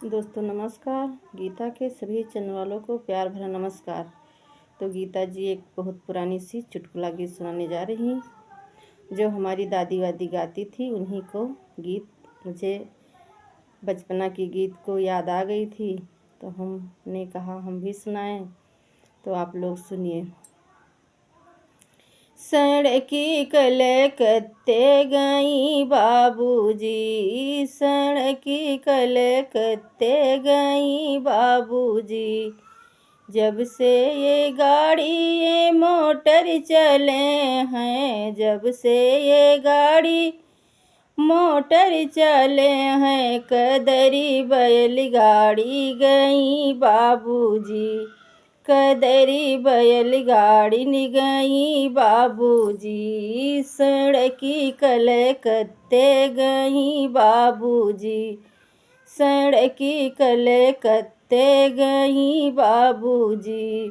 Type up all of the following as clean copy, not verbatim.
दोस्तों नमस्कार। गीता के सभी चैनल वालों को प्यार भरा नमस्कार। तो गीता जी एक बहुत पुरानी सी चुटकुला गीत सुनाने जा रही हैं जो हमारी दादी वादी गाती थी। उन्हीं को गीत मुझे बचपना की गीत को याद आ गई थी, तो हमने कहा हम भी सुनाएं। तो आप लोग सुनिए। सड़की कलकत्ते गई बाबूजी, सड़की कलकत्ते गई बाबूजी। जब से ये गाड़ी ये मोटर चले हैं, जब से ये गाड़ी मोटर चले हैं, कदरी बैलगाड़ी गई बाबूजी, कदरी बैलगाड़ी नि गई बाबूजी। सड़की कलकत्ते गई बाबूजी, सड़की कलकत्ते गई बाबूजी।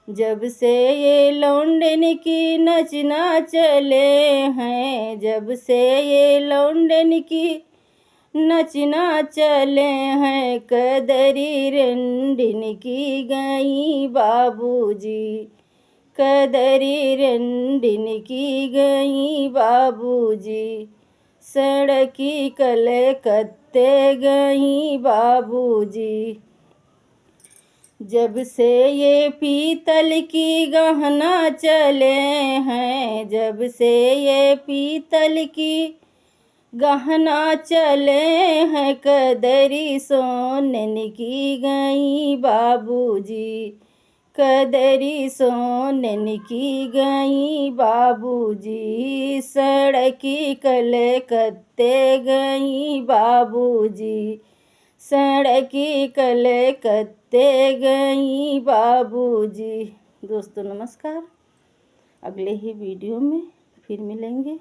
जब से ये लौंडन की नचना चले हैं, जब से ये लौंडन की नचना चले हैं, कदरी रंडिन की गई बाबूजी, कदरी रंडिन की गई बाबूजी। सड़की कलकत्ते गई बाबूजी। जब से ये पीतल की गहना चले हैं, जब से ये पीतल की गहना चले हैं, कदरी सोनन की गई बाबूजी, कदरी सोनन की गई बाबूजी। सड़की कलकत्ते गई बाबूजी, सड़की कलकत्ते गई बाबूजी। दोस्तों नमस्कार। अगले ही वीडियो में फिर मिलेंगे।